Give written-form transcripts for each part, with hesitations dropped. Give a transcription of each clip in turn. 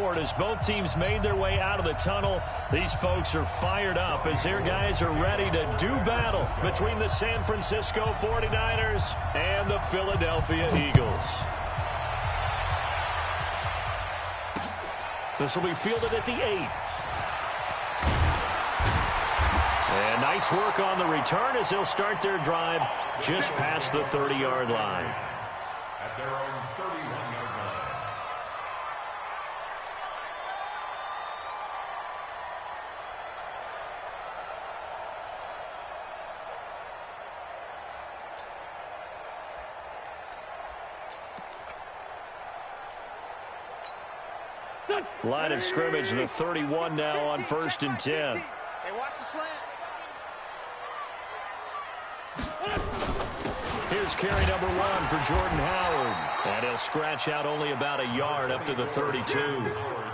forward as both teams made their way out of the tunnel. These folks are fired up as their guys are ready to do battle between the San Francisco 49ers and the Philadelphia Eagles. This will be fielded at the 8. And nice work on the return as they'll start their drive just past the 30-yard line. At their own 31-yard line. Line of scrimmage, the 31 now on 1st and 10. Hey, watch the slant. Here's carry number 1 for Jordan Howard. And he'll scratch out only about a yard up to the 32.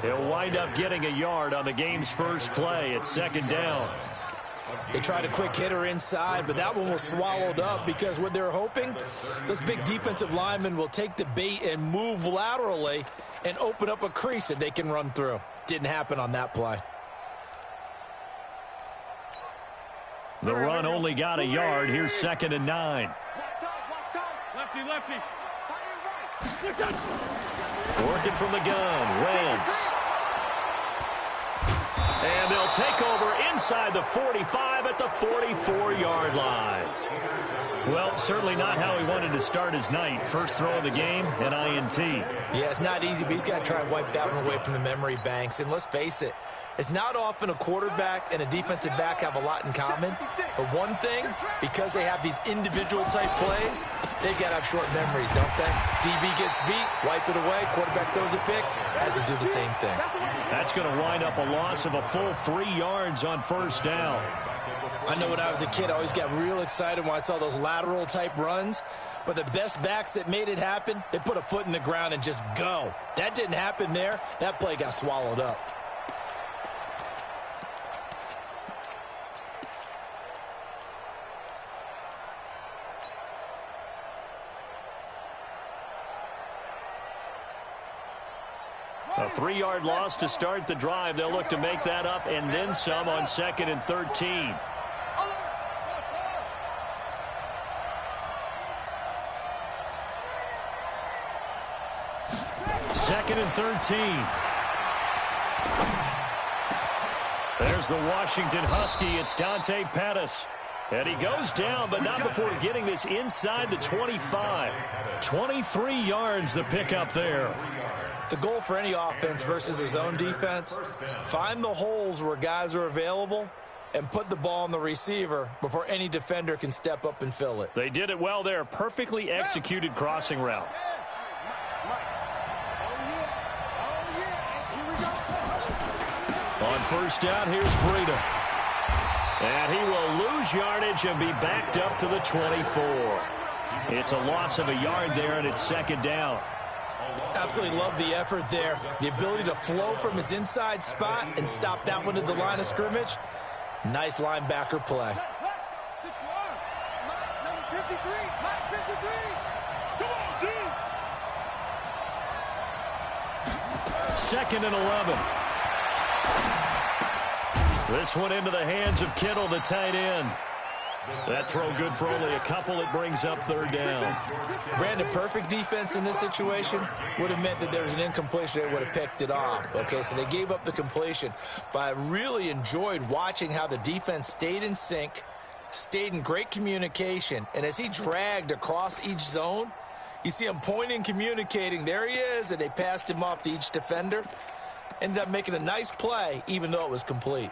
He'll wind up getting a yard on the game's first play at 2nd down. They tried a quick hitter inside, but that one was swallowed up because what they're hoping, those big defensive linemen will take the bait and move laterally and open up a crease that they can run through. Didn't happen on that play. The run only got a yard. Here's 2nd and 9. Lefty, lefty. Working from the gun, Wentz. And they'll take over inside the 45 at the 44-yard line. Well, certainly not how he wanted to start his night. First throw of the game, an INT. Yeah, it's not easy, but he's got to try and wipe that one away from the memory banks. And let's face it, it's not often a quarterback and a defensive back have a lot in common. But one thing, because they have these individual type plays, they've got to have short memories, don't they? DB gets beat, wipe it away, quarterback throws a pick, has to do the same thing. That's going to wind up a loss of a full 3 yards on 1st down. I know when I was a kid, I always got real excited when I saw those lateral type runs. But the best backs that made it happen, they put a foot in the ground and just go. That didn't happen there. That play got swallowed up. A 3-yard loss to start the drive. They'll look to make that up and then some on 2nd and 13. Second and 13. There's the Washington Husky. It's Dante Pettis. And he goes down, but not before getting this inside the 25. 23 yards the pickup there. The goal for any offense versus his own defense, find the holes where guys are available and put the ball on the receiver before any defender can step up and fill it. They did it well there. Perfectly executed crossing route. On 1st down, here's Breida. And he will lose yardage and be backed up to the 24. It's a loss of a yard there, and it's 2nd down. Absolutely love the effort there. The ability to flow from his inside spot and stop that one at the line of scrimmage. Nice linebacker play. Number 53. Mike 53. Come on, dude. 2nd and 11. This one into the hands of Kittle, the tight end. That throw good for only a couple. It brings up 3rd down. Brandon, perfect defense in this situation would have meant that there was an incompletion. They would have picked it off. Okay, so they gave up the completion. But I really enjoyed watching how the defense stayed in sync, stayed in great communication. And as he dragged across each zone, you see him pointing, communicating. There he is, and they passed him off to each defender. Ended up making a nice play, even though it was complete.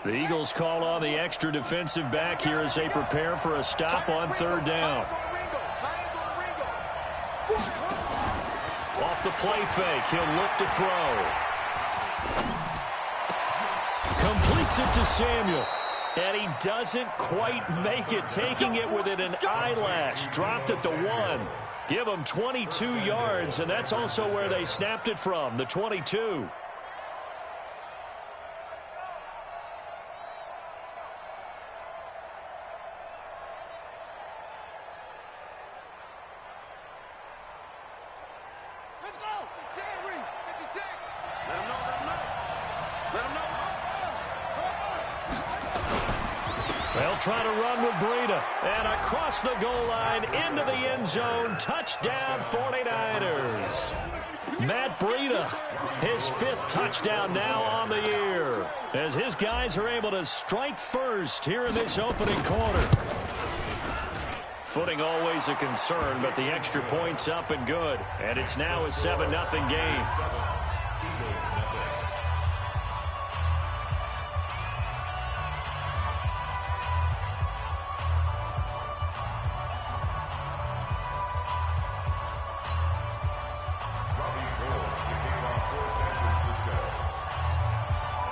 The Eagles call on the extra defensive back here as they prepare for a stop on 3rd down. Off the play fake, he'll look to throw. Completes it to Samuel. And he doesn't quite make it, taking it within an eyelash. Dropped at the 1. Give him 22 yards, and that's also where they snapped it from, the 22. They'll try to run with Breida. And across the goal line into the end zone. Touchdown 49ers. Matt Breida, his 5th touchdown now on the year, as his guys are able to strike first here in this opening quarter. Footing always a concern, but the extra point's up and good. And it's now a 7-0 game.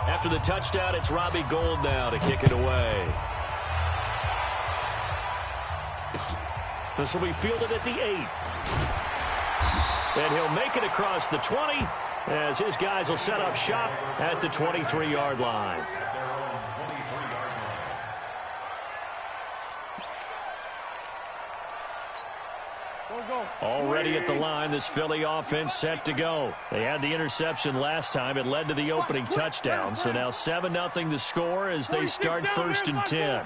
After the touchdown, it's Robbie Gould now to kick it away. This will be fielded at the 8. And he'll make it across the 20 as his guys will set up shop at the 23-yard line. Already at the line, this Philly offense set to go. They had the interception last time. It led to the opening touchdown. So now 7-0 to score as they start 1st and 10.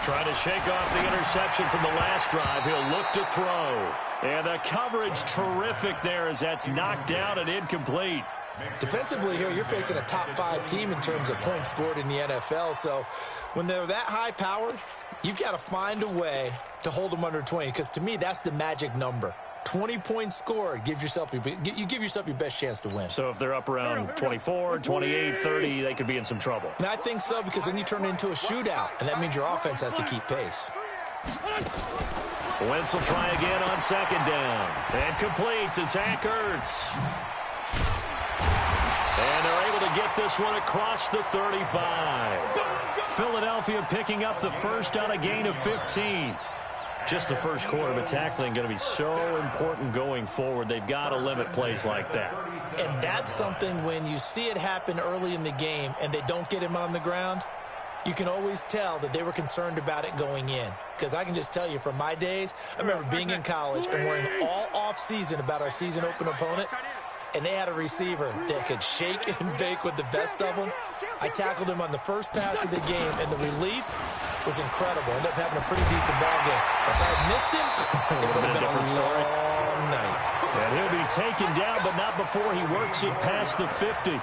Trying to shake off the interception from the last drive. He'll look to throw. And the coverage terrific there as that's knocked down and incomplete. Defensively here, you're facing a top 5 team in terms of points scored in the NFL. So when they're that high-powered, you've got to find a way to hold them under 20, because to me, that's the magic number. 20 points scored, you give yourself your best chance to win. So if they're up around 24, 28, 30, they could be in some trouble. And I think so, because then you turn it into a shootout, and that means your offense has to keep pace. Wentz will try again on 2nd down. And complete to Zach Ertz. And they're able to get this one across the 35. Philadelphia picking up the first on a gain of 15. Just the first quarter, but tackling going to be so important going forward. They've got to limit plays like that. And that's something when you see it happen early in the game and they don't get him on the ground, you can always tell that they were concerned about it going in. Because I can just tell you from my days, I remember being in college and worrying all off-season about our season opener opponent, and they had a receiver that could shake and bake with the best of them. I tackled him on the first pass of the game, and the relief was incredible. Ended up having a pretty decent ball game. If I had missed him, it would have been a long night. And he'll be taken down, but not before he works it past the 50.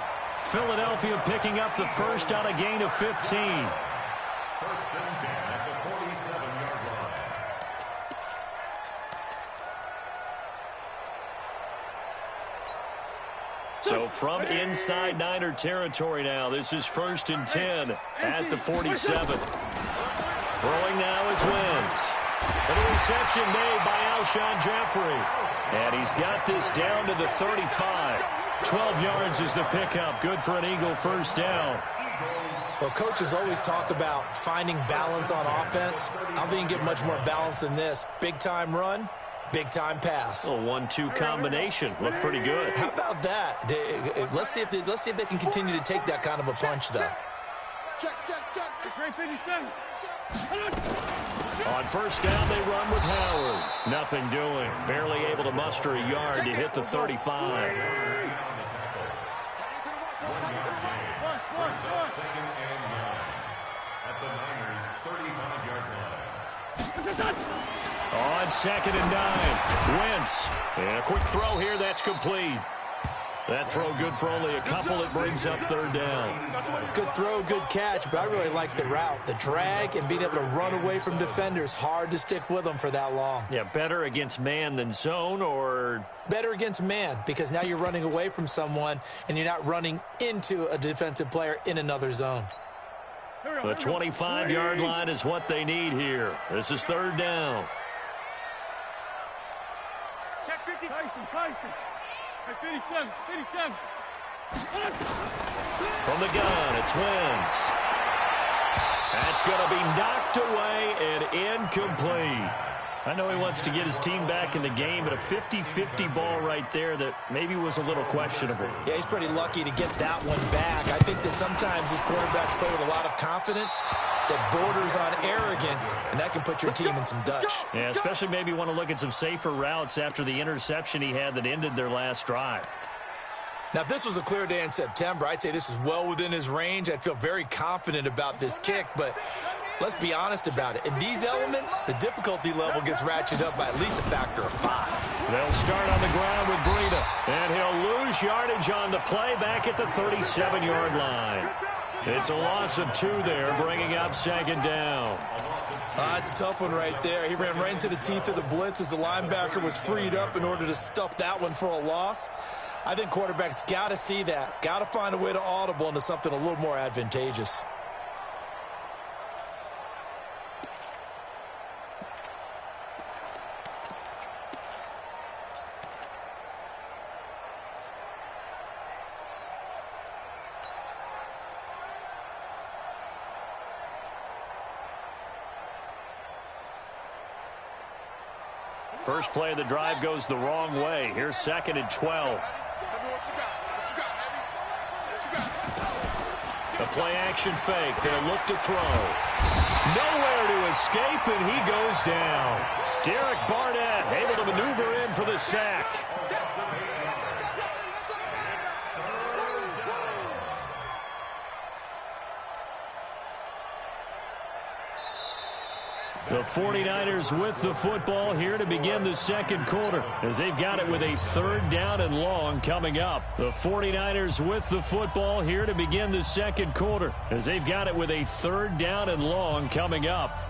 Philadelphia picking up the first on a gain of 15. 1st and 10 at the 47-yard line. So from inside Niner territory now, this is 1st and 10 at the 47. Throwing now is Wentz. And a reception made by Alshon Jeffrey. And he's got this down to the 35. 12 yards is the pickup. Good for an Eagle first down. Well, coaches always talk about finding balance on offense. I don't think you can get much more balance than this. Big-time run, big-time pass. A 1-2 combination. Looked pretty good. How about that? Let's see if they can continue to take that kind of a punch, though. On first down, they run with Howard. Nothing doing. Barely able to muster a yard to hit the 35. On 2nd and 9, Wentz. And a quick throw here, that's complete. That throw good for only a couple. It brings up 3rd down. Good throw, good catch, but I really like the route. The drag and being able to run away from defenders, hard to stick with them for that long. Yeah, better against man than zone, or? Better against man, because now you're running away from someone and you're not running into a defensive player in another zone. The 25-yard line is what they need here. This is 3rd down. Check 50. Tyson. 57. From the gun, it's Wentz. That's going to be knocked away and incomplete. I know he wants to get his team back in the game, but a 50-50 ball right there that maybe was a little questionable. Yeah, he's pretty lucky to get that one back. I think that sometimes these quarterbacks play with a lot of confidence that borders on arrogance, and that can put your team in some Dutch. Yeah, especially maybe want to look at some safer routes after the interception he had that ended their last drive. Now, if this was a clear day in September, I'd say this is well within his range. I'd feel very confident about this kick, but let's be honest about it. In these elements, the difficulty level gets ratcheted up by at least a factor of 5. They'll start on the ground with Breida, and he'll lose yardage on the play back at the 37-yard line. It's a loss of 2 there, bringing up second down. It's a tough one right there. He ran right into the teeth of the blitz as the linebacker was freed up in order to stuff that one for a loss. I think quarterbacks got to see that, got to find a way to audible into something a little more advantageous. First play of the drive goes the wrong way. Here's 2nd and 12. The play action fake. They'll look to throw. Nowhere to escape, and he goes down. Derek Barnett able to maneuver in for the sack. The 49ers with the football here to begin the second quarter as they've got it with a 3rd down and long coming up. The 49ers with the football here to begin the second quarter as they've got it with a 3rd down and long coming up.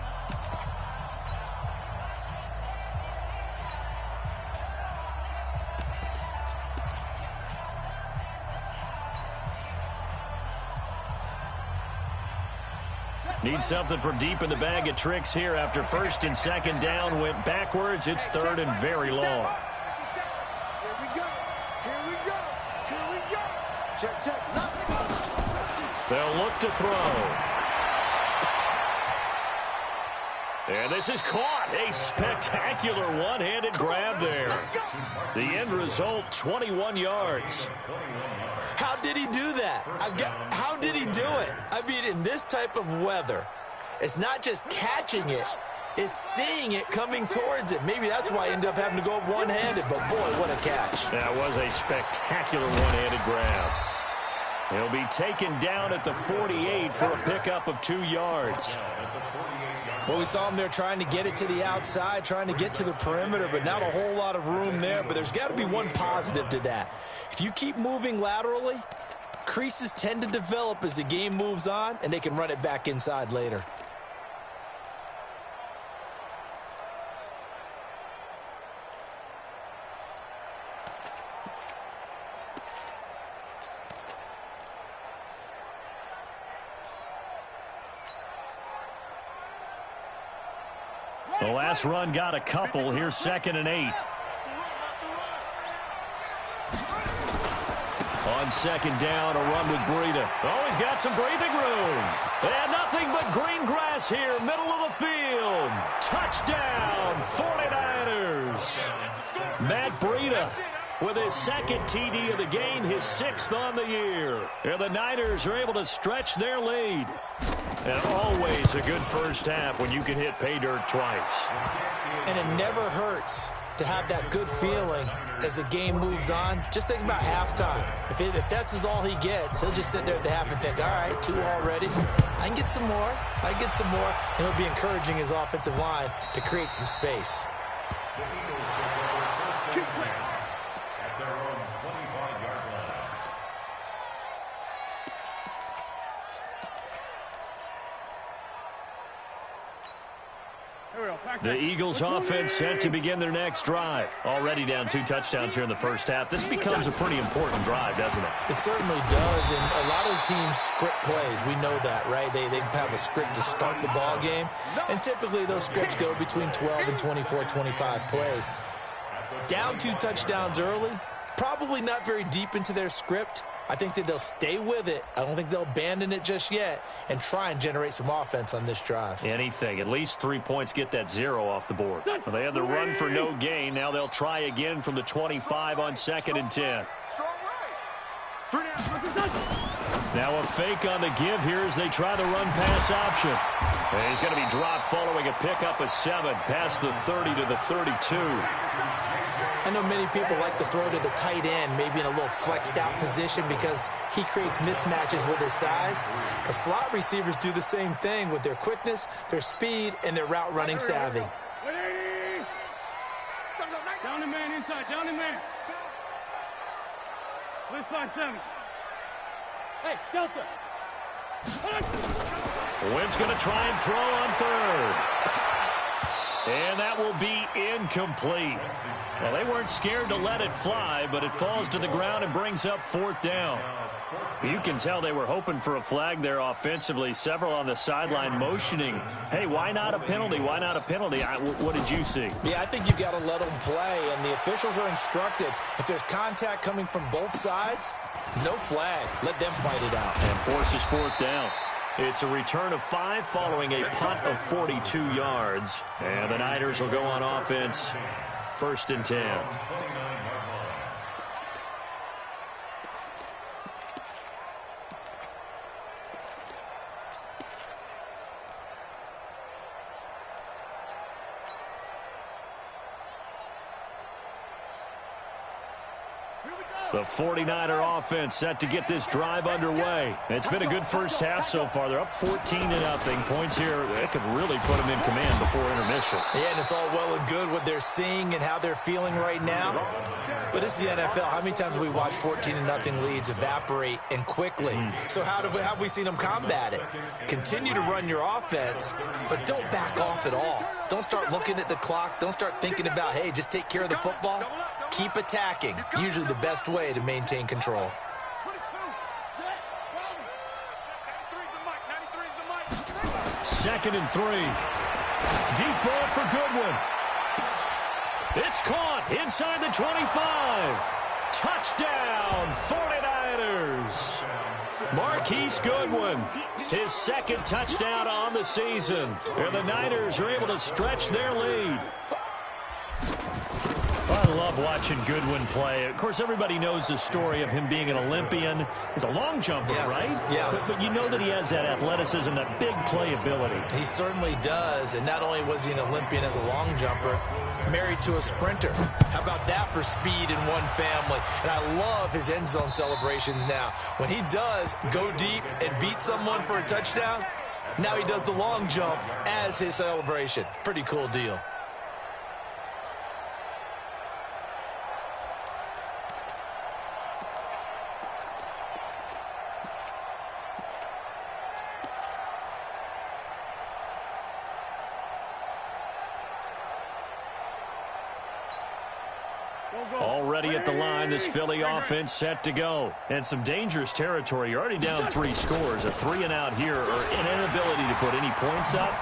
Need something from deep in the bag of tricks here after 1st and 2nd down went backwards. It's 3rd and very long. Here we go. Here we go. Here we go. Check, check. They'll look to throw. And this is caught. A spectacular one-handed grab there. The end result, 21 yards. How did he do that? How did he do it? I mean, in this type of weather, it's not just catching it, it's seeing it coming towards it. Maybe that's why I ended up having to go up one-handed, but boy, what a catch. That was a spectacular one-handed grab. He'll be taken down at the 48 for a pickup of 2 yards. Well, we saw him there trying to get it to the outside, trying to get to the perimeter, but not a whole lot of room there. But there's got to be one positive to that. If you keep moving laterally, creases tend to develop as the game moves on, and they can run it back inside later. The last run got a couple. Here's 2nd and 8. On 2nd down, a run with Breida. Oh, he's got some breathing room. And nothing but green grass here, middle of the field. Touchdown, 49ers. Matt Breida with his 2nd TD of the game, his 6th on the year. And the Niners are able to stretch their lead. And always a good first half when you can hit pay dirt twice. And it never hurts to have that good feeling as the game moves on. Just think about halftime. If that's all he gets, he'll just sit there at the half and think, all right, 2 already. I can get some more. I can get some more. And he'll be encouraging his offensive line to create some space. The Eagles offense set to begin their next drive. Already down 2 touchdowns here in the first half. This becomes a pretty important drive, doesn't it? It certainly does, and a lot of the teams script plays. We know that, right? They have a script to start the ball game, and typically those scripts go between 12 and 24, 25 plays. Down 2 touchdowns early, probably not very deep into their script. I think that they'll stay with it. I don't think they'll abandon it just yet and try and generate some offense on this drive. Anything. At least 3 points get that 0 off the board. Well, they had the run for no gain. Now they'll try again from the 25 on 2nd and 10. Now a fake on the give here as they try the run-pass option. And he's going to be dropped following a pickup of 7 past the 30 to the 32. I know many people like to throw to the tight end, maybe in a little flexed out position because he creates mismatches with his size. But slot receivers do the same thing with their quickness, their speed, and their route running savvy. Down the man inside, down the man. Let's find 7. Hey, Delta. Wynn's going to try and throw on third. And that will be incomplete. Well, they weren't scared to let it fly, but it falls to the ground and brings up 4th down. You can tell they were hoping for a flag there offensively. Several on the sideline motioning, hey, why not a penalty? Why not a penalty? What did you see? Yeah, I think you've got to let them play, and the officials are instructed. If there's contact coming from both sides, no flag. Let them fight it out. And forces 4th down. It's a return of 5 following a punt of 42 yards. And the Niners will go on offense. 1st and 10. The 49er offense set to get this drive underway. It's been a good first half so far. They're up 14-0. Points here, that could really put them in command before intermission. Yeah, and it's all well and good what they're seeing and how they're feeling right now. But it's the NFL. How many times have we watched 14-0 leads evaporate and quickly? So how have we seen them combat it? Continue to run your offense, but don't back off at all. Don't start looking at the clock. Don't start thinking about, hey, just take care of the football. Keep attacking. Usually the best way to maintain control. 2nd and 3. Deep ball for Goodwin. It's caught inside the 25. Touchdown, 49ers. Marquise Goodwin, his 2nd touchdown on the season. And the Niners are able to stretch their lead. I love watching Goodwin play. Of course, everybody knows the story of him being an Olympian. He's a long jumper, right? Yes. But you know that he has that athleticism, that big playability. He certainly does. And not only was he an Olympian as a long jumper, married to a sprinter. How about that for speed in one family? And I love his end zone celebrations now. When he does go deep and beat someone for a touchdown, now he does the long jump as his celebration. Pretty cool deal. Already at the line, this Philly offense set to go. And some dangerous territory. You're already down 3 scores. A 3-and-out here, or an inability to put any points up.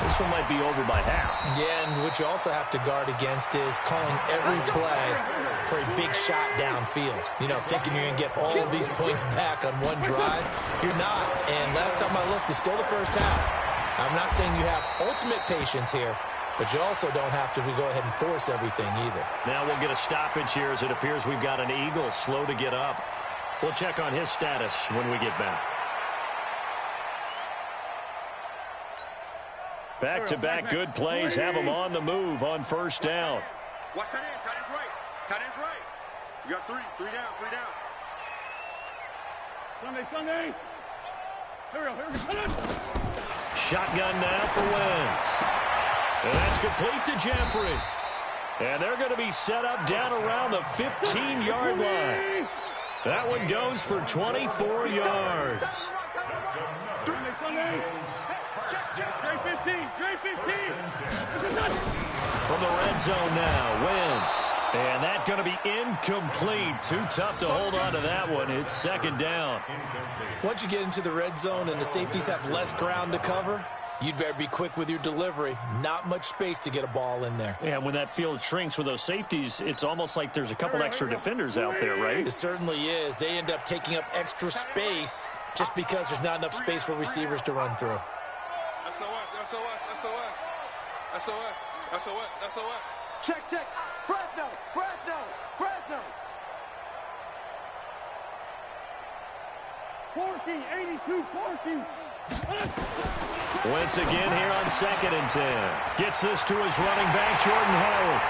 This one might be over by half. Yeah, and what you also have to guard against is calling every play for a big shot downfield. You know, thinking you're going to get all of these points back on one drive. You're not. And last time I looked, it's still the first half. I'm not saying you have ultimate patience here, but you also don't have to go ahead and force everything either. Now we'll get a stoppage here as it appears we've got an Eagle slow to get up. We'll check on his status when we get back. Back-to-back good plays have him on the move on 1st down. Watch tight end. Tight end's right. Tight end's right. You got 3 down, 3 down. Sunday. Here we go. Shotgun now for Wentz. And that's complete to Jeffrey. And they're going to be set up down around the 15-yard line. That one goes for 24 yards. From the red zone now, Wentz. And that's going to be incomplete. Too tough to hold on to that one. It's 2nd down. Once you get into the red zone and the safeties have less ground to cover, you'd better be quick with your delivery. Not much space to get a ball in there. Yeah, when that field shrinks with those safeties, it's almost like there's a couple extra defenders out there, right? It certainly is. They end up taking up extra space just because there's not enough space for receivers to run through. SOS. Check. Fresno. 82, 14. Wentz again here on 2nd and 10. Gets this to his running back, Jordan Howard.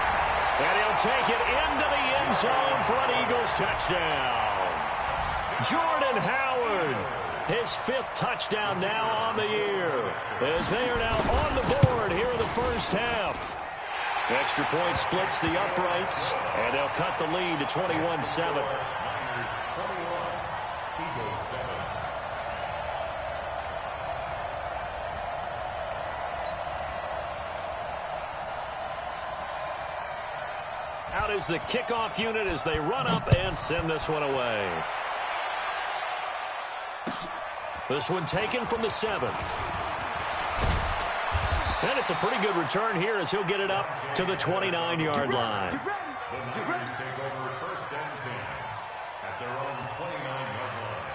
And he'll take it into the end zone for an Eagles touchdown. Jordan Howard, his 5th touchdown now on the year, as they are now on the board here in the first half. Extra point splits the uprights, and they'll cut the lead to 21-7. Out is the kickoff unit as they run up and send this one away. This one taken from the 7. And it's a pretty good return here as he'll get it up to the 29-yard line. The Niners take over 1st and 10 at their own 29-yard line.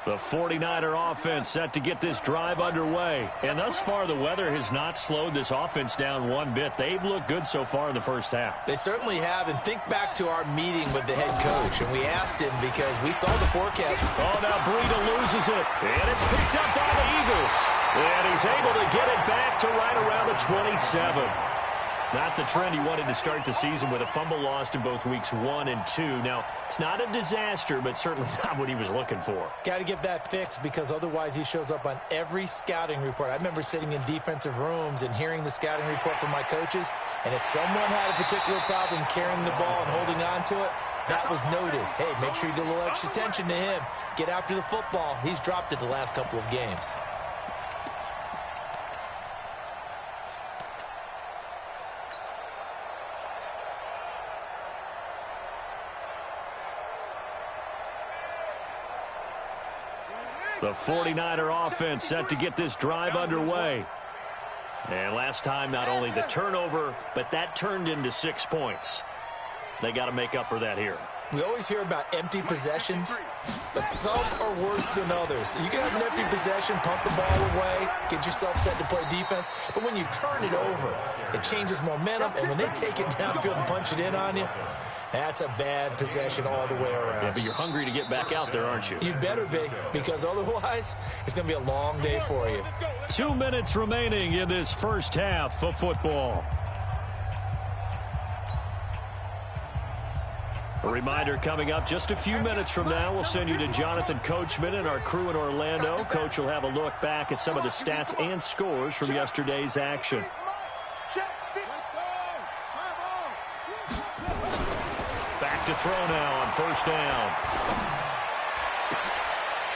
The 49er offense set to get this drive underway. And thus far, the weather has not slowed this offense down one bit. They've looked good so far in the first half. They certainly have. And think back to our meeting with the head coach. And we asked him because we saw the forecast. Oh, now Breida loses it. And it's picked up by the Eagles. And he's able to get it back to right around the 27. Not the trend he wanted to start the season with a fumble lost in both weeks 1 and 2. Now, it's not a disaster, but certainly not what he was looking for. Got to get that fixed because otherwise he shows up on every scouting report. I remember sitting in defensive rooms and hearing the scouting report from my coaches, and if someone had a particular problem carrying the ball and holding on to it, that was noted. Hey, make sure you get a little extra attention to him. Get after the football. He's dropped it the last couple of games. The 49er offense set to get this drive underway. And last time, not only the turnover, but that turned into 6 points. They got to make up for that here. We always hear about empty possessions, but some are worse than others. You can have an empty possession, pump the ball away, get yourself set to play defense, but when you turn it over, it changes momentum, and when they take it downfield and punch it in on you, that's a bad possession all the way around. Yeah, but you're hungry to get back out there, aren't you? You better be, because otherwise, it's going to be a long day for you. 2 minutes remaining in this first half of football. A reminder coming up just a few minutes from now, we'll send you to Jonathan Coachman and our crew in Orlando. Coach will have a look back at some of the stats and scores from yesterday's action. Back to throw now on first down.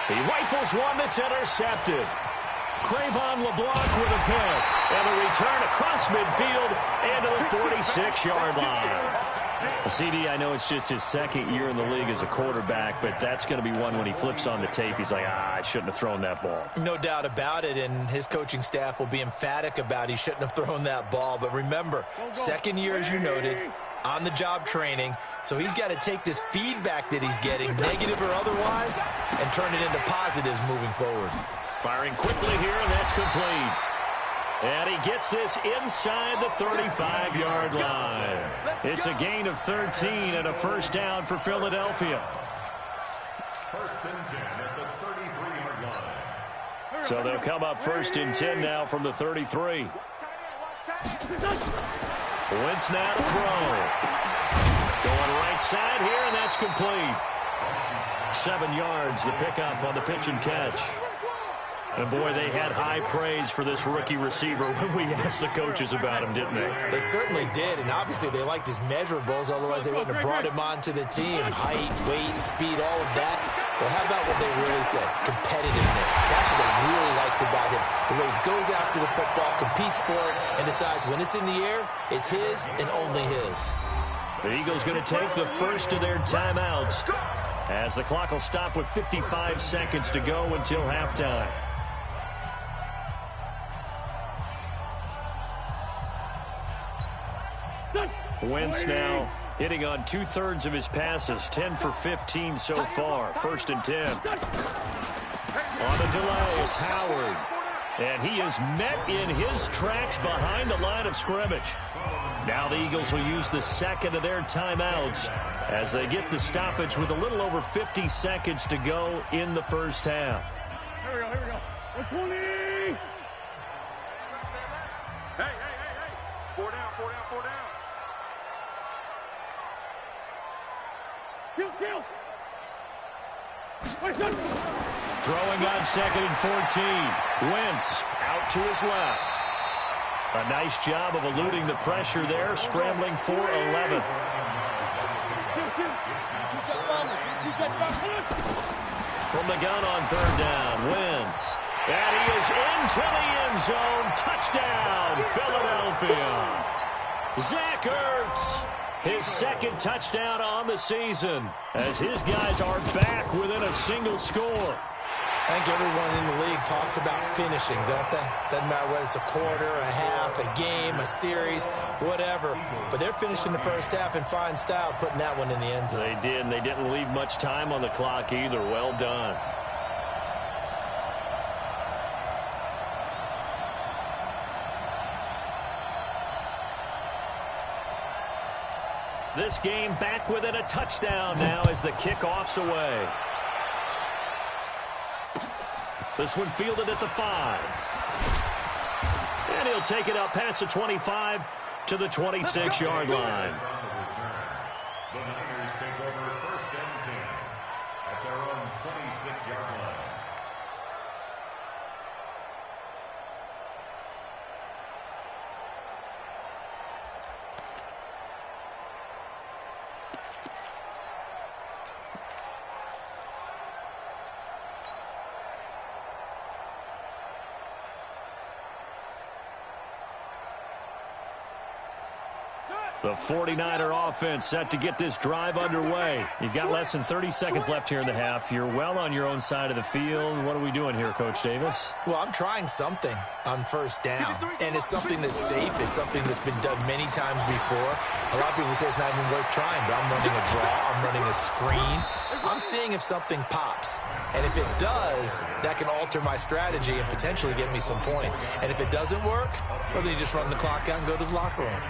He rifles one that's intercepted. Cravon LeBlanc with a pick. And a return across midfield and to the 46-yard line. CD, I know it's just his second year in the league as a quarterback, but that's going to be one when he flips on the tape. He's like, I shouldn't have thrown that ball. No doubt about it, and his coaching staff will be emphatic about he shouldn't have thrown that ball. But remember, second year, as you noted, on-the-job training, so he's got to take this feedback that he's getting, negative or otherwise, and turn it into positives moving forward. Firing quickly here, and that's complete. And he gets this inside the 35-yard line. It's a gain of 13 and a first down for Philadelphia. First and 10 at the 33-yard line. So they'll come up first and 10 now from the 33. Wentz now to throw. Going right side here, and that's complete. 7 yards, the pickup on the pitch and catch. And, boy, they had high praise for this rookie receiver when we asked the coaches about him, didn't they? They certainly did, and obviously they liked his measurables, otherwise they wouldn't have brought him onto the team. Height, weight, speed, all of that. But how about what they really said? Competitiveness. That's what they really liked about him. The way he goes after the football, competes for it, and decides when it's in the air, it's his and only his. The Eagles going to take the first of their timeouts as the clock will stop with 55 seconds to go until halftime. Wentz now Hitting on 2/3 of his passes, 10 for 15 so far. 1st and 10. On the delay, it's Howard. And he is met in his tracks behind the line of scrimmage. Now the Eagles will use the second of their timeouts as they get the stoppage with a little over 50 seconds to go in the first half. Here we go, here we go. 120! Hey. 4 down. Kill! Wait, shut. Throwing on 2nd and 14. Wentz out to his left. A nice job of eluding the pressure there, scrambling for 11. From the gun on 3rd down, Wentz. And he is into the end zone. Touchdown, Philadelphia. Zach Ertz, his 2nd touchdown on the season, as his guys are back within a single score. I think everyone in the league talks about finishing, don't they? Doesn't matter whether it's a quarter, a half, a game, a series, whatever. But they're finishing the first half in fine style, putting that one in the end zone. They did, and they didn't leave much time on the clock either. Well done. This game back within a touchdown now as the kickoff's away. This one fielded at the 5. And he'll take it up past the 25 to the 26-yard line. The Niners take over 1st and 10 at their own 26-yard line. The 49er offense set to get this drive underway. You've got less than 30 seconds left here in the half. You're well on your own side of the field. What are we doing here, Coach Davis? Well, I'm trying something on 1st down, and it's something that's safe. It's something that's been done many times before. A lot of people say it's not even worth trying, but I'm running a draw. I'm running a screen. I'm seeing if something pops. And if it does, that can alter my strategy and potentially get me some points. And if it doesn't work, well, then you just run the clock out and go to the locker room.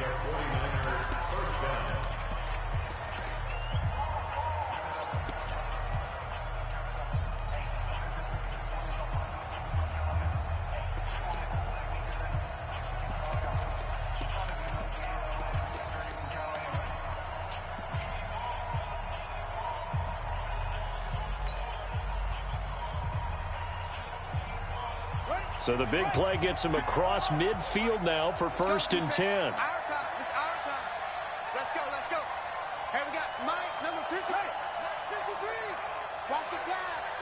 So the big play gets him across midfield now for 1st and 10. Our time. It's our time. Let's go. Here we got Mike, number 50. 53. Watch the pass.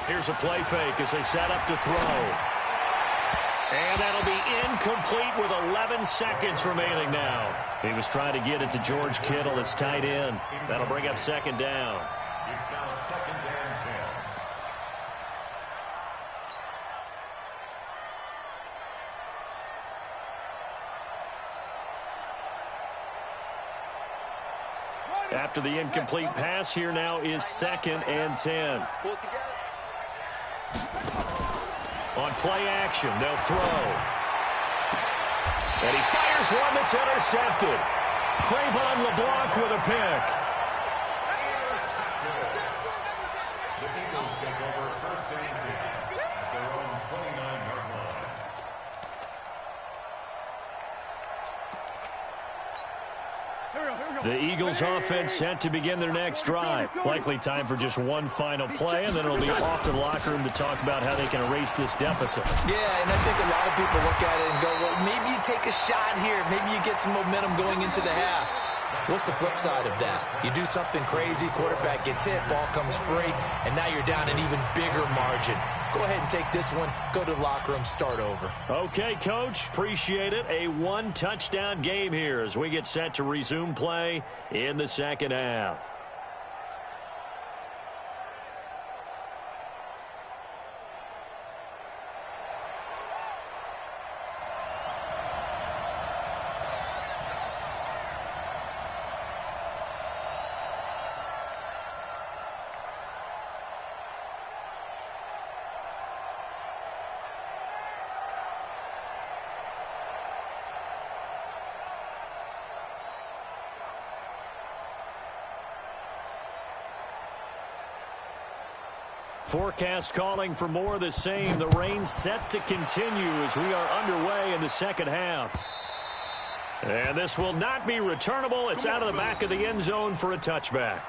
Here's a play fake as they set up to throw. And that'll be incomplete with 11 seconds remaining now. He was trying to get it to George Kittle. It's tight end. That'll bring up 2nd down. It's now 2nd and 10. After the incomplete pass, here now is 2nd and 10. On play action, they'll throw. And he fires one that's intercepted. Cravon LeBlanc with a pick. The Eagles take over 1st and 10 at their own 29-yard line. The Eagles offense set to begin their next drive. Likely time for just one final play, and then it'll be off to the locker room to talk about how they can erase this deficit. Yeah, and I think a lot of people look at it and go, well, maybe you take a shot here. Maybe you get some momentum going into the half. What's the flip side of that? You do something crazy, quarterback gets hit, ball comes free, and now you're down an even bigger margin. Go ahead and take this one, go to the locker room, start over. Okay, Coach, appreciate it. A one-touchdown game here as we get set to resume play in the second half. Forecast calling for more of the same. The rain set to continue as we are underway in the second half. And this will not be returnable. It's out of the back of the end zone for a touchback.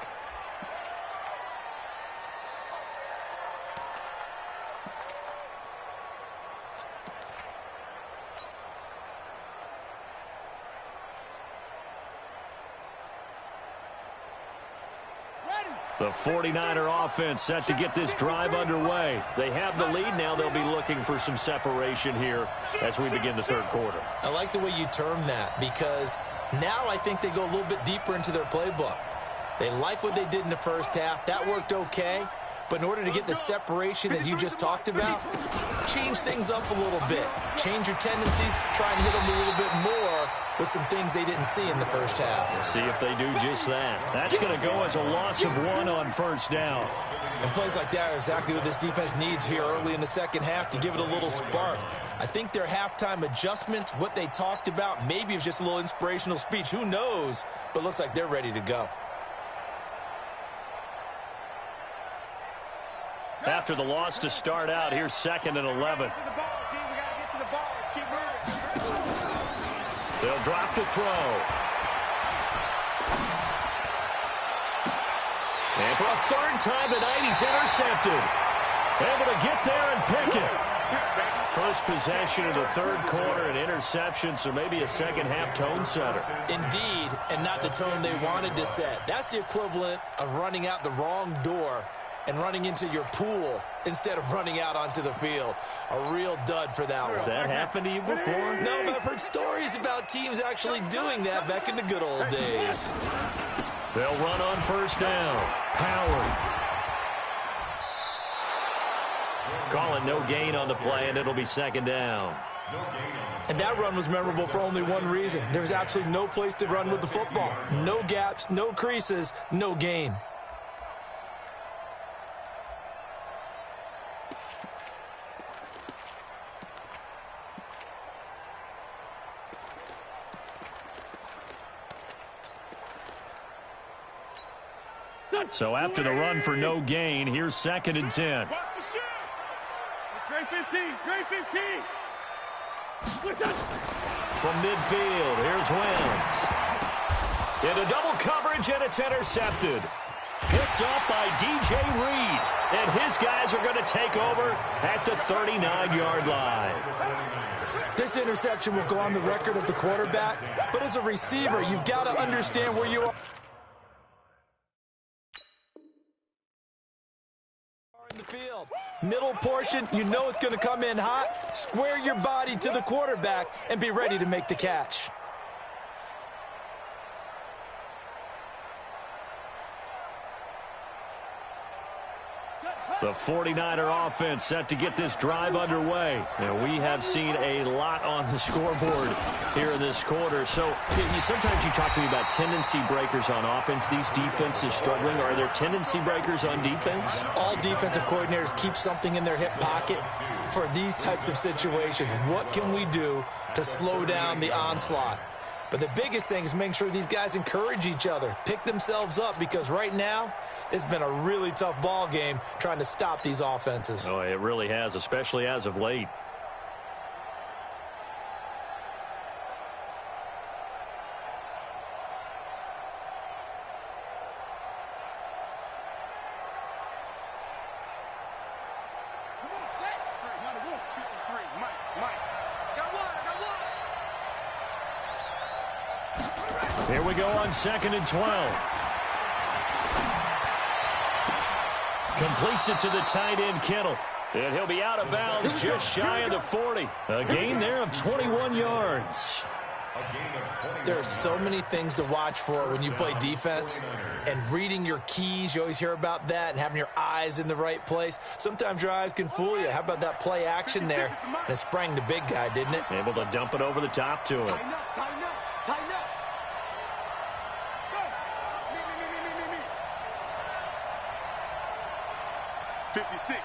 The 49er offense set to get this drive underway. They have the lead. Now they'll be looking for some separation here as we begin the third quarter. I like the way you term that because now I think they go a little bit deeper into their playbook. They like what they did in the first half. That worked okay. But in order to get the separation that you just talked about, change things up a little bit. Change your tendencies. Try and hit them a little bit more with some things they didn't see in the first half. See if they do just that. That's going to go as a loss of 1 on first down. And plays like that are exactly what this defense needs here early in the second half to give it a little spark. I think their halftime adjustments, what they talked about, maybe it was just a little inspirational speech. Who knows? But looks like they're ready to go. After the loss to start out, here's 2nd and 11. They'll drop to throw. And for a third time tonight, he's intercepted. Able to get there and pick it. First possession of the third quarter, an interception, so maybe a second-half tone setter. Indeed, and not the tone they wanted to set. That's the equivalent of running out the wrong door and running into your pool instead of running out onto the field. A real dud for that one. Has that happened to you before? No, but I've heard stories about teams actually doing that back in the good old days. They'll run on first down. Howard. Calling no gain on the play, and it'll be 2nd down. And that run was memorable for only one reason. There was absolutely no place to run with the football. No gaps, no creases, no gain. So after the run for no gain, here's 2nd and 10. Great 15, great 15. From midfield, here's Wentz. Into double coverage, and it's intercepted. Picked up by DJ Reed. And his guys are going to take over at the 39-yard line. This interception will go on the record of the quarterback, but as a receiver, you've got to understand where you are in the field. Middle portion, you know it's going to come in hot. Square your body to the quarterback and be ready to make the catch. The 49er offense set to get this drive underway. And we have seen a lot on the scoreboard here in this quarter. So sometimes you talk to me about tendency breakers on offense. These defenses struggling. Are there tendency breakers on defense? All defensive coordinators keep something in their hip pocket for these types of situations. What can we do to slow down the onslaught? But the biggest thing is making sure these guys encourage each other, pick themselves up, because right now, it's been a really tough ball game trying to stop these offenses. Oh, it really has, especially as of late. Come on, set. 91, 53. Mike. Got one. Here we go on 2nd and 12. Completes it to the tight end, Kittle. And he'll be out of bounds just shy of the 40. A gain there of 21 yards. There are so many things to watch for when you play defense. And reading your keys, you always hear about that, and having your eyes in the right place. Sometimes your eyes can fool you. How about that play action there? And it sprang the big guy, didn't it? Able to dump it over the top to him. Tighten up. Go. Me. 56.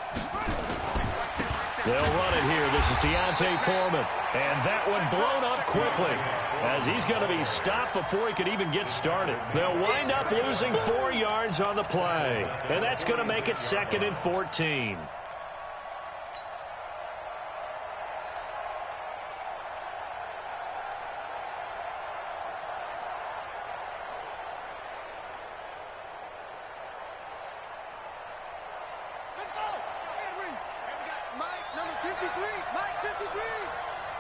They'll run it here. This is Deontay Foreman. And that one blown up quickly as he's going to be stopped before he could even get started. They'll wind up losing 4 yards on the play. And that's going to make it 2nd and 14.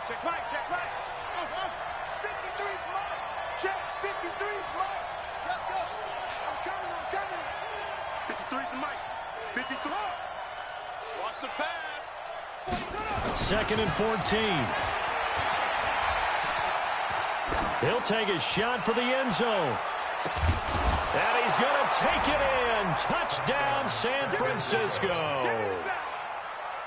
Check Mike, check Mike. 53's Mike. Check, 53's Mike. Let's go. I'm coming. 53's Mike. 53. Watch the pass. 2nd and 14. He'll take a shot for the end zone. And he's going to take it in. Touchdown, San Francisco.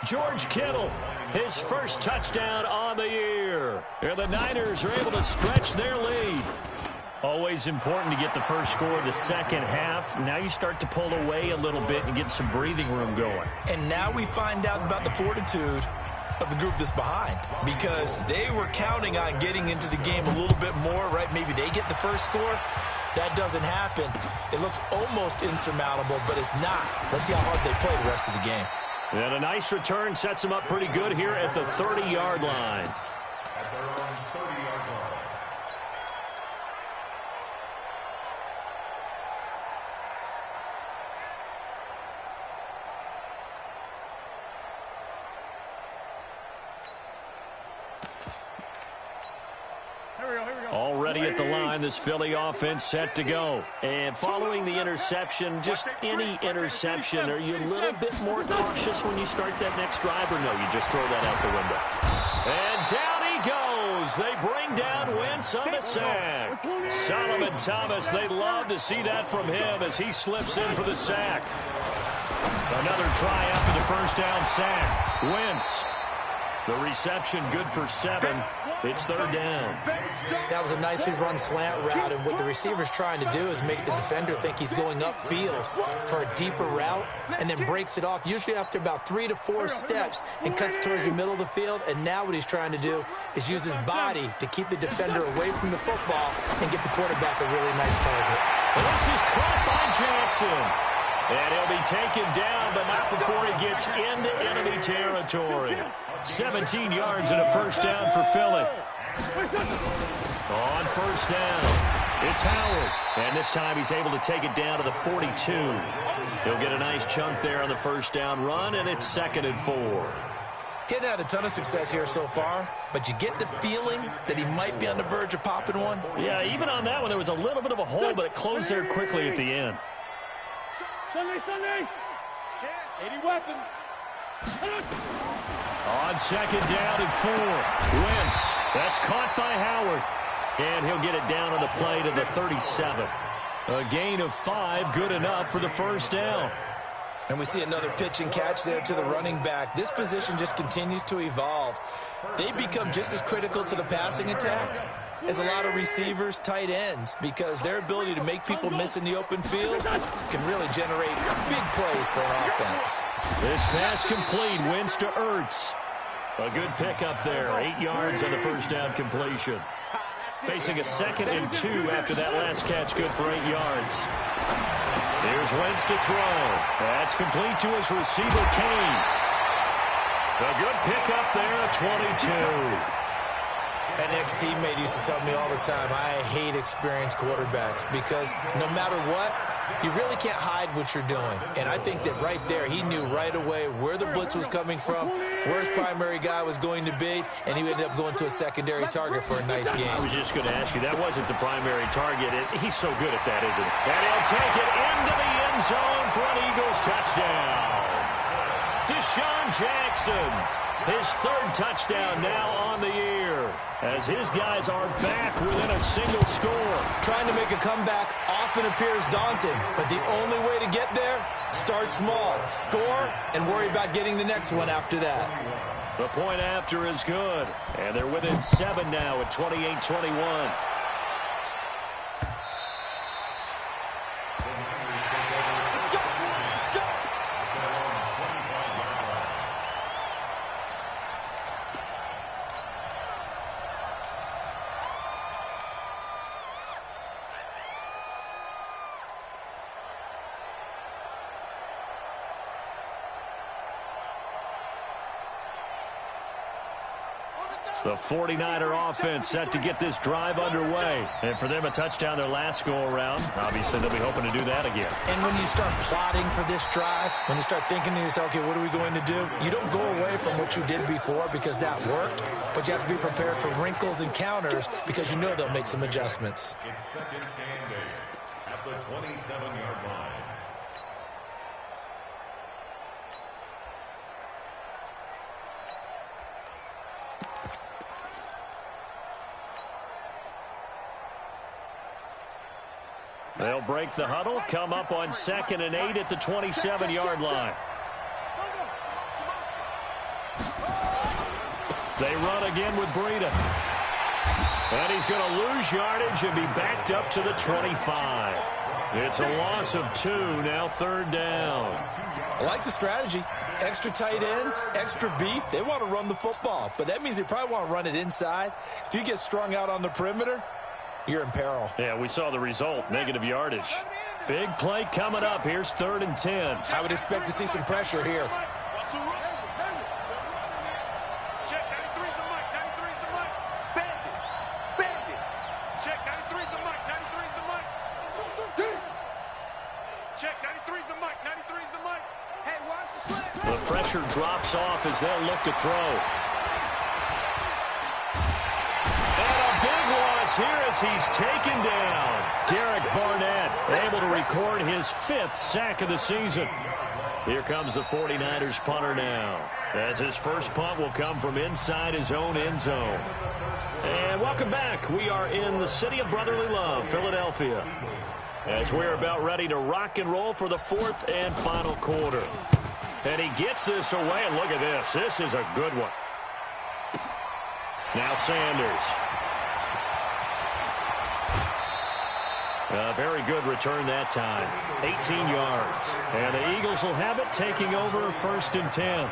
George Kittle, his first touchdown on the year. And the Niners are able to stretch their lead. Always important to get the first score of the second half. Now you start to pull away a little bit and get some breathing room going. And now we find out about the fortitude of the group that's behind, because they were counting on getting into the game a little bit more, right? Maybe they get the first score. That doesn't happen. It looks almost insurmountable, but it's not. Let's see how hard they play the rest of the game. And a nice return sets them up pretty good here at the 30-yard line. At their own 30-yard line. Already at the line, this Philly offense set to go. And following the interception, just any interception, are you a little bit more cautious when you start that next drive, or no, you just throw that out the window? And down he goes. They bring down Wentz on the sack. Solomon Thomas, they love to see that from him as he slips in for the sack. Another try after the first down sack. Wentz. The reception good for 7. It's 3rd down. That was a nicely run slant route, and what the receiver's trying to do is make the defender think he's going upfield for a deeper route, and then breaks it off, usually after about 3 to 4 steps, and cuts towards the middle of the field. And now what he's trying to do is use his body to keep the defender away from the football and get the quarterback a really nice target. Well, this is caught by Jackson. And he'll be taken down, but not before he gets into enemy territory. 17 yards and a first down for Philly. On first down, it's Howard. And this time he's able to take it down to the 42. He'll get a nice chunk there on the first down run, and it's 2nd and 4. He's had a ton of success here so far, but you get the feeling that he might be on the verge of popping one. Yeah, even on that one, there was a little bit of a hole, but it closed there quickly at the end. Sunday. 80 weapon. On 2nd down and 4. Wentz. That's caught by Howard. And he'll get it down on the play to the 37. A gain of 5, good enough for the first down. And we see another pitch and catch there to the running back. This position just continues to evolve. They become just as critical to the passing attack as a lot of receivers, tight ends, because their ability to make people miss in the open field can really generate big plays for an offense. This pass complete, Wentz to Ertz. A good pickup there, 8 yards on the first down completion. Facing a 2nd and 2 after that last catch, good for 8 yards. Here's Wentz to throw. That's complete to his receiver, Kane. A good pickup there, 22. An ex-teammate used to tell me all the time, I hate experienced quarterbacks because no matter what, you really can't hide what you're doing. And I think that right there, he knew right away where the blitz was coming from, where his primary guy was going to be, and he ended up going to a secondary target for a nice game. I was just going to ask you, that wasn't the primary target. He's so good at that, isn't he? And he'll take it into the end zone for an Eagles touchdown. Deshaun Jackson, his 3rd touchdown now on the year, as his guys are back within a single score. Trying to make a comeback often appears daunting, but the only way to get there, start small, score, and worry about getting the next one after that. The point after is good, and they're within 7 now at 28-21. The 49er offense set to get this drive underway. And for them, a touchdown their last go-around. Obviously, they'll be hoping to do that again. And when you start plotting for this drive, when you start thinking to yourself, okay, what are we going to do? You don't go away from what you did before because that worked, but you have to be prepared for wrinkles and counters because you know they'll make some adjustments. It's second and 8 at the 27-yard line. They'll break the huddle, come up on second and 8 at the 27-yard line. They run again with Breida. And he's going to lose yardage and be backed up to the 25. It's a loss of 2, now third down. I like the strategy. Extra tight ends, extra beef. They want to run the football, but that means they probably want to run it inside. If you get strung out on the perimeter, you're in peril. Yeah, we saw the result, negative yardage. Big play coming up. Here's 3rd and 10. I would expect to see some pressure here. Check 93's the mic. 93's the mic. Bandit. Bandit. Check 93's the mic. 93's the mic. Check 93's the mic. 93's the mic. Hey, watch the slant. The pressure drops off as they'll look to throw. Here as he's taken down. Derek Barnett able to record his 5th sack of the season. Here comes the 49ers punter now, as his first punt will come from inside his own end zone. And welcome back. We are in the city of brotherly love, Philadelphia, as we're about ready to rock and roll for the 4th and final quarter. And he gets this away, and look at this. This is a good one. Now Sanders. A very good return that time. 18 yards. And the Eagles will have it, taking over 1st and 10.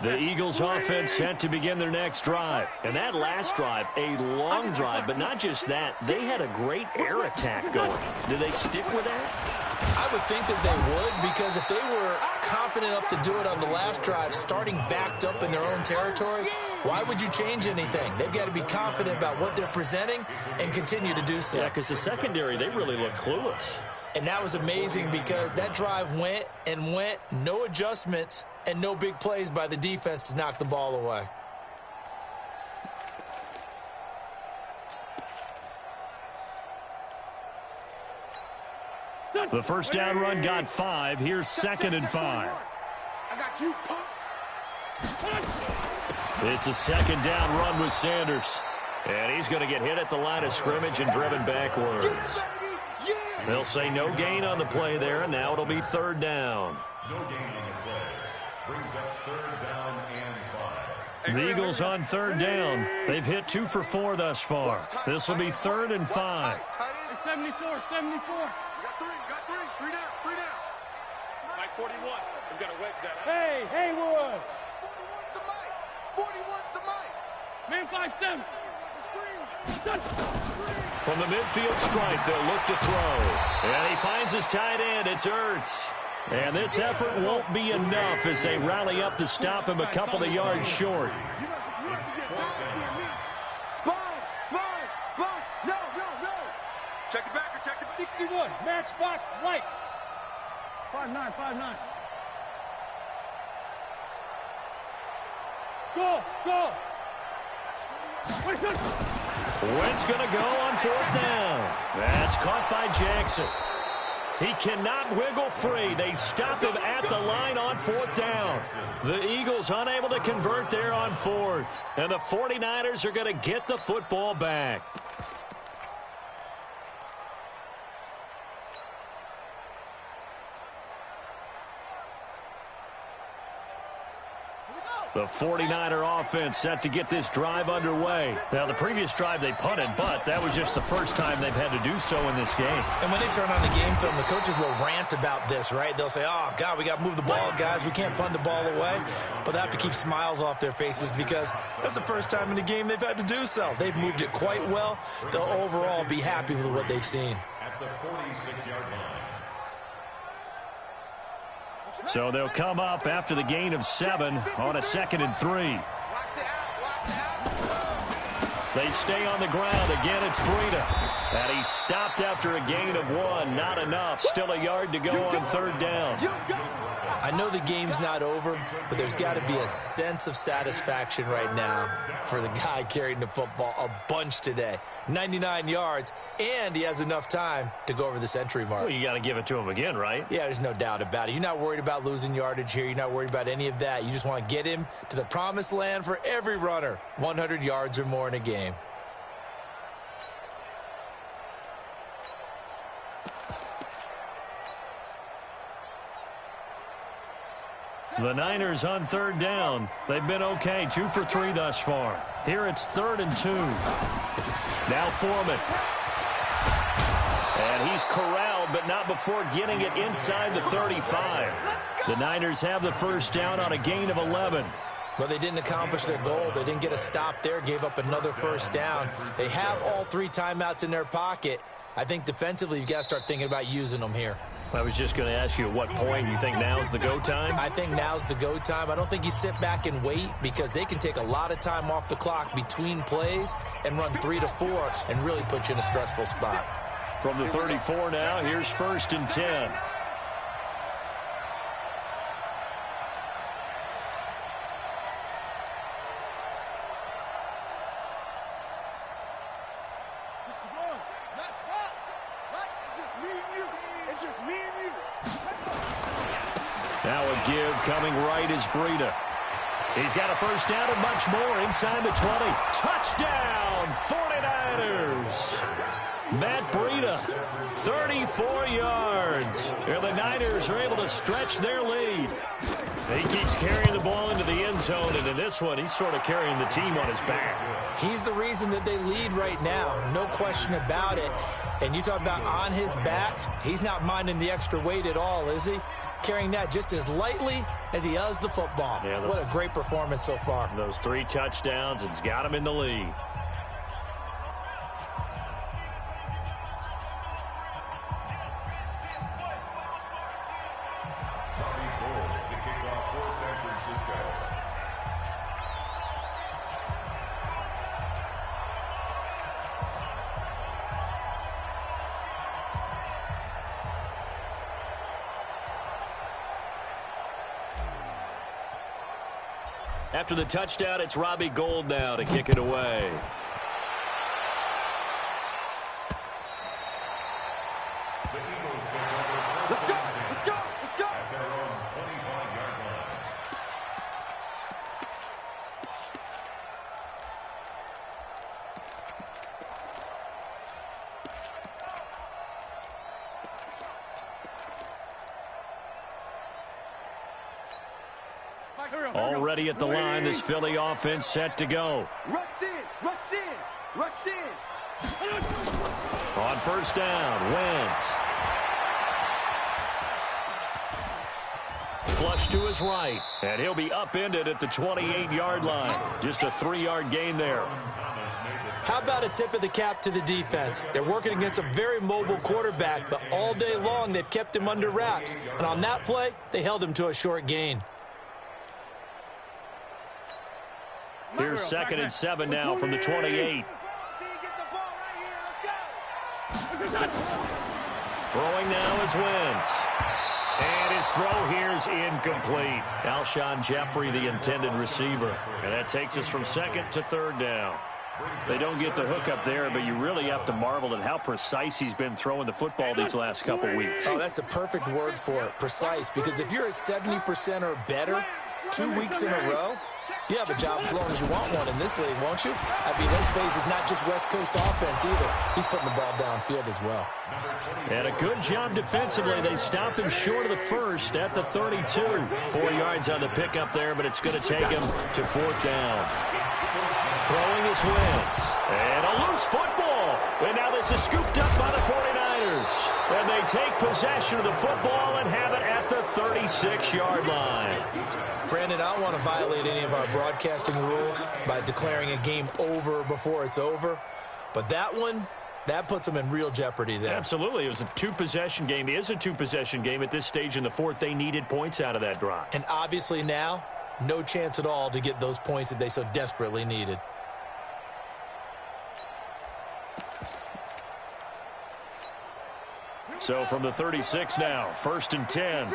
The Eagles offense set to begin their next drive. And that last drive, a long drive, but not just that. They had a great air attack going. Did they stick with that? I would think that they would, because if they were confident enough to do it on the last drive, starting backed up in their own territory, why would you change anything? They've got to be confident about what they're presenting and continue to do so. Yeah, because the secondary, they really look clueless. And that was amazing because that drive went and went, no adjustments, and no big plays by the defense to knock the ball away. The first down run got 5. Here's 2nd and 5. I got you, punk. It's a 2nd down run with Sanders. And he's going to get hit at the line of scrimmage and driven backwards. They'll say no gain on the play there, and now it'll be 3rd down. No gain on the play. Brings up 3rd down and 5. The Eagles on 3rd down. They've hit 2 for 4 thus far. This will be 3rd and 5. 74, 74. Got three down. Mike 41. We've got to wedge that out. Hey, Haywood. 41's the mic. Man 5-7. From the midfield stripe, they'll look to throw. And he finds his tight end. It's Ertz. And this effort won't be enough as they rally up to stop him a couple of yards short. You must get down to me. Sponge. No. Check it back or check it. 61. Matchbox lights. 5'9". Go. Wentz going to go on 4th down. That's caught by Jackson. He cannot wiggle free. They stop him at the line on 4th down. The Eagles unable to convert there on 4th. And the 49ers are going to get the football back. Here we go. The 49er offense set to get this drive underway. Now, the previous drive they punted, but that was just the first time they've had to do so in this game. And when they turn on the game film, the coaches will rant about this, right? They'll say, oh, God, we got to move the ball, guys. We can't punt the ball away. But they have to keep smiles off their faces because that's the first time in the game they've had to do so. They've moved it quite well. They'll overall be happy with what they've seen. At the 46-yard line. So they'll come up after the gain of 7 on a 2nd and 3. They stay on the ground. Again, it's Breida. And he's stopped after a gain of 1. Not enough. Still a yard to go on 3rd down. I know the game's not over, but there's got to be a sense of satisfaction right now for the guy carrying the football a bunch today. 99 yards, and he has enough time to go over the century mark. Well, you got to give it to him again, right? Yeah, there's no doubt about it. You're not worried about losing yardage here. You're not worried about any of that. You just want to get him to the promised land for every runner, 100 yards or more in a game. The Niners on 3rd down. They've been okay, 2 for 3 thus far. Here it's 3rd and 2. Now Foreman. And he's corralled, but not before getting it inside the 35. The Niners have the first down on a gain of 11. Well, they didn't accomplish their goal. They didn't get a stop there, gave up another first down. They have all 3 timeouts in their pocket. I think defensively you've got to start thinking about using them here. I was just going to ask you at what point you think now's the go time? I think now's the go time. I don't think you sit back and wait because they can take a lot of time off the clock between plays and run 3 to 4 and really put you in a stressful spot. From the 34 now, here's 1st and 10. Now a give coming right is Breida. He's got a first down and much more inside the 20. Touchdown, 49ers. Matt Breida, 34 yards. And the Niners are able to stretch their lead. He keeps carrying the ball into the end zone, and in this one, he's sort of carrying the team on his back. He's the reason that they lead right now, no question about it. And you talk about on his back, he's not minding the extra weight at all, is he? Carrying that just as lightly as he does the football. Yeah, what a great performance so far. Those 3 touchdowns, it's got him in the lead. After the touchdown, it's Robbie Gould now to kick it away. Let's go, let's go, let's go. At their own 25-yard line. Already at the line, this Philly offense set to go. Rush in, rush in, rush in. On first down, Wentz. Flush to his right, and he'll be upended at the 28-yard line. Just a 3-yard gain there. How about a tip of the cap to the defense? They're working against a very mobile quarterback, but all day long they've kept him under wraps. And on that play, they held him to a short gain. Here's 2nd and 7 now from the 28. Throwing now is Wentz. And his throw here is incomplete. Alshon Jeffrey, the intended receiver. And that takes us from 2nd to 3rd down. They don't get the hook up there, but you really have to marvel at how precise he's been throwing the football these last couple weeks. Oh, that's the perfect word for it, precise. Because if you're at 70% or better, 2 weeks in a row? You have a job as long as you want one in this league, won't you? I mean, his phase is not just West Coast offense either. He's putting the ball downfield as well. And a good job defensively. They stop him short of the first at the 32. 4 yards on the pickup there, but it's going to take him to 4th down. Throwing his Wentz. And a loose football. And now this is scooped up by the 49ers. And they take possession of the football and have it at the 36-yard line. Brandon, I don't want to violate any of our broadcasting rules by declaring a game over before it's over. But that one, that puts them in real jeopardy there. Absolutely. It was a 2-possession game. It is a 2-possession game at this stage in the fourth. They needed points out of that drive. And obviously now, no chance at all to get those points that they so desperately needed. So from the 36 now, 1st and 10.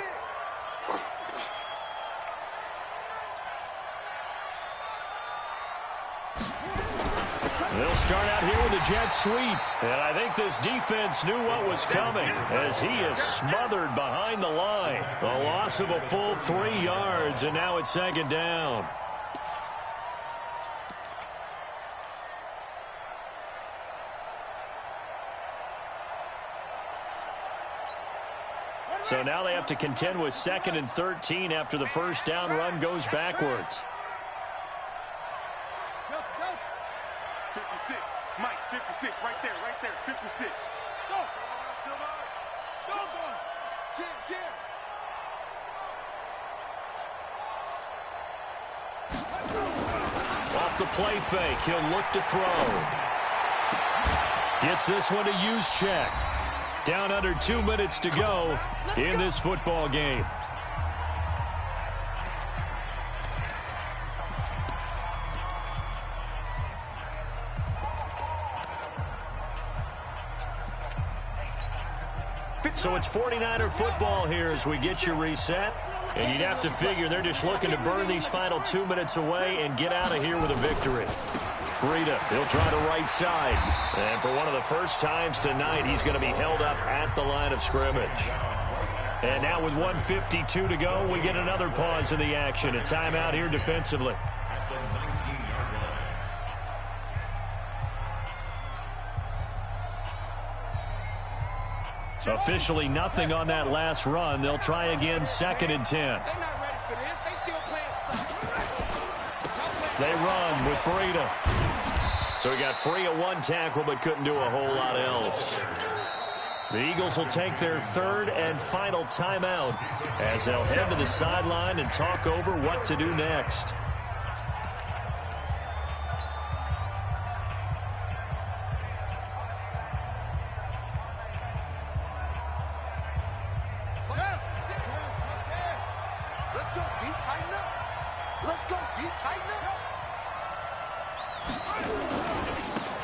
They'll start out here with a jet sweep. And I think this defense knew what was coming as he is smothered behind the line. A loss of a full 3 yards, and now it's 2nd down. So now they have to contend with 2nd and 13 after the 1st down run goes backwards. 56, Mike, 56, right there, 56. Go! Go! Jim! Off the play fake, he'll look to throw. Gets this one to use check. Down under 2 minutes to go in this football game. So it's 49er football here as we get you reset. And you'd have to figure they're just looking to burn these final 2 minutes away and get out of here with a victory. Breida, he'll try the right side. And for one of the first times tonight, he's going to be held up at the line of scrimmage. And now with 1:52 to go, we get another pause in the action. A timeout here defensively. At the 19-yard line. Officially nothing on that last run. They'll try again, 2nd and 10. They're not ready for this. They still playing soccer. They run with Breida. So he got free of 1 tackle but couldn't do a whole lot else. The Eagles will take their 3rd and final timeout as they'll head to the sideline and talk over what to do next. Let's go, D, tighten up. Let's go, D, tighten up.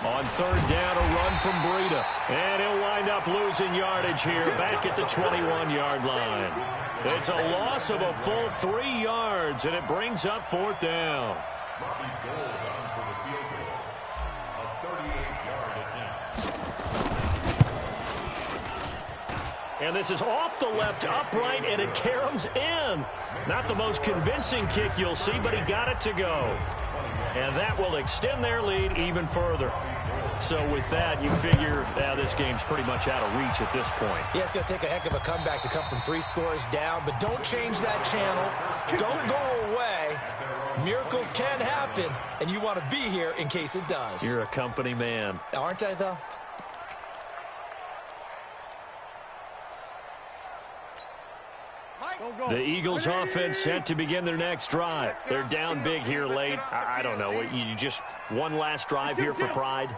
On 3rd down, a run from Breida. And he'll wind up losing yardage here back at the 21-yard line. It's a loss of a full 3 yards, and it brings up 4th down. Robbie Gould on for the field goal. A 38-yard attempt. And this is off the left upright, and it caroms in. Not the most convincing kick you'll see, but he got it to go. And that will extend their lead even further. So with that, you figure this game's pretty much out of reach at this point. Yeah, it's going to take a heck of a comeback to come from 3 scores down, but don't change that channel. Don't go away. Miracles can happen, and you want to be here in case it does. You're a company man. Aren't I, though? The Eagles offense set to begin their next drive. They're down big here late. I don't know. You just one last drive here for pride?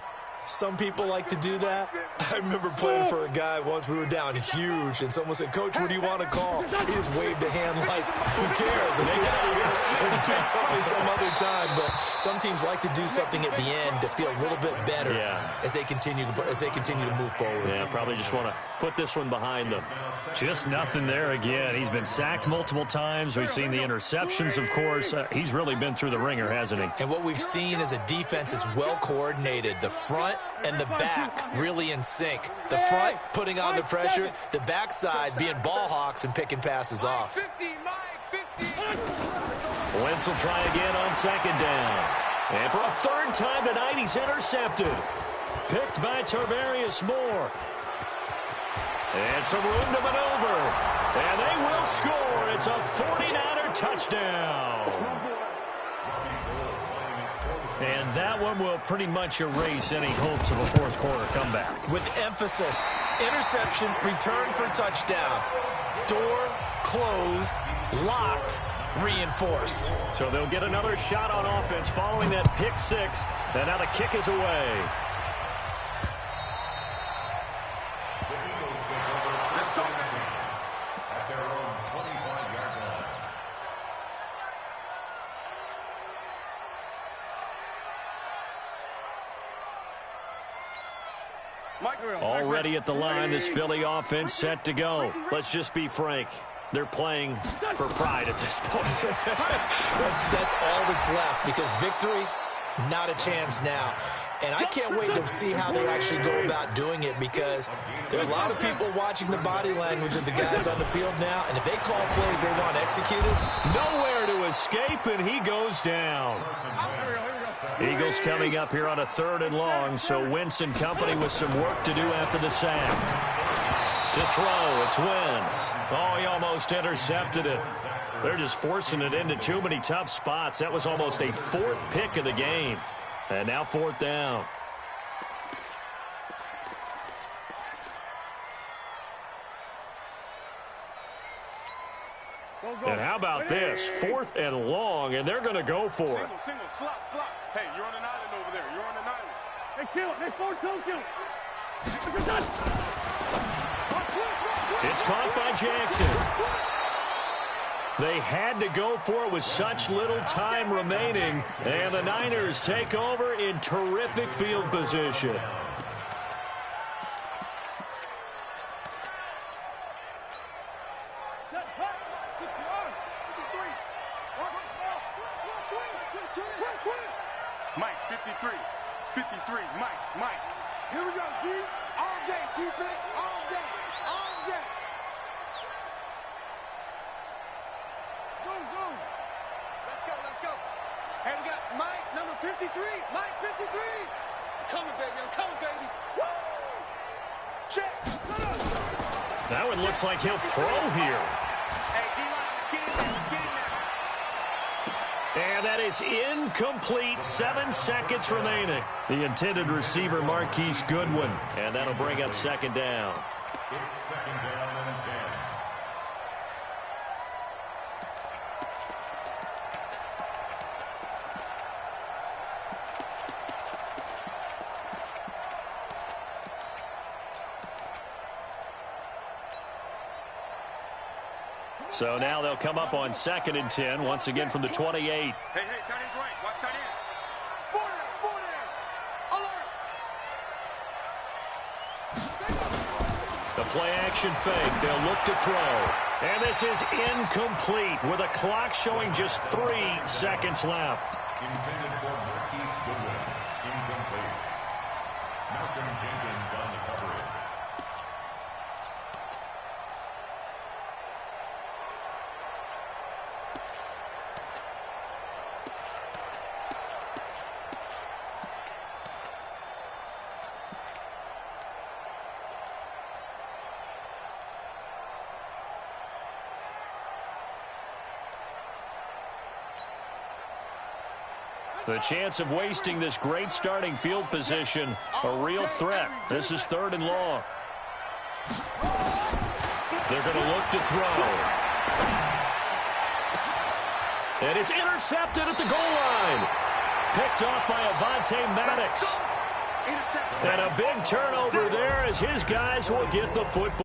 Some people like to do that. I remember playing for a guy once. We were down huge, and someone said, "Coach, what do you want to call?" He just waved a hand like, "Who cares? Let's get out of here and do something some other time." But some teams like to do something at the end to feel a little bit better as they continue to move forward. Yeah, probably just want to put this one behind them. Just nothing there again. He's been sacked multiple times. We've seen the interceptions, of course. He's really been through the ringer, hasn't he? And what we've seen is a defense that's well coordinated. The front and the back really in sync. The front putting on the pressure, the backside being ball hawks and picking passes off. 50, Mike, 50. Wentz will try again on second down. And for a third time tonight, he's intercepted. Picked by Tarvarius Moore. And some room to maneuver. And they will score. It's a 49er touchdown. And that one will pretty much erase any hopes of a fourth quarter comeback. With emphasis, interception, return for touchdown. Door closed, locked, reinforced. So they'll get another shot on offense following that pick six. And now the kick is away. Already at the line, this Philly offense set to go. Let's just be frank. They're playing for pride at this point. that's all that's left, because victory, not a chance now. And I can't wait to see how they actually go about doing it, because there are a lot of people watching the body language of the guys on the field now, and if they call plays they want executed. Nowhere to escape, and he goes down. Eagles coming up here on a 3rd and long, so Wentz and company with some work to do after the sack. To throw, it's Wentz. Oh, he almost intercepted it. They're just forcing it into too many tough spots. That was almost a 4th pick of the game. And now 4th down. And how about this? 4th and long, and they're going to go for it. Single, slot. Hey, you're on an island over there. You're on an island. Hey, kill it. Hey, force, don't kill it. It's caught by Jackson. They had to go for it with such little time remaining, and the Niners take over in terrific field position. Mike, 53, Mike. Here we go, D. All day, defense, all day. Go. Let's go. Hey, we got Mike, number 53. Mike, 53. I'm coming, baby. Woo! Check. That one looks like he'll throw here. Hey, D-line, let's get in there. And that is incomplete. 7 seconds remaining. The intended receiver, Marquise Goodwin. And that'll bring up 2nd down. It's 2nd down and 10. So now they'll come up on 2nd and 10, once again from the 28. Hey, tight end's right. Watch tight end. Four there. Alert. The play-action fake. They'll look to throw. And this is incomplete with a clock showing just 3 seconds left. Intended for Marquise Goodwin. Incomplete. Malcolm Jenkins on the coverage. The chance of wasting this great starting field position, a real threat. This is 3rd and long. They're going to look to throw. And it's intercepted at the goal line. Picked off by Avonte Maddox. And a big turnover there as his guys will get the football.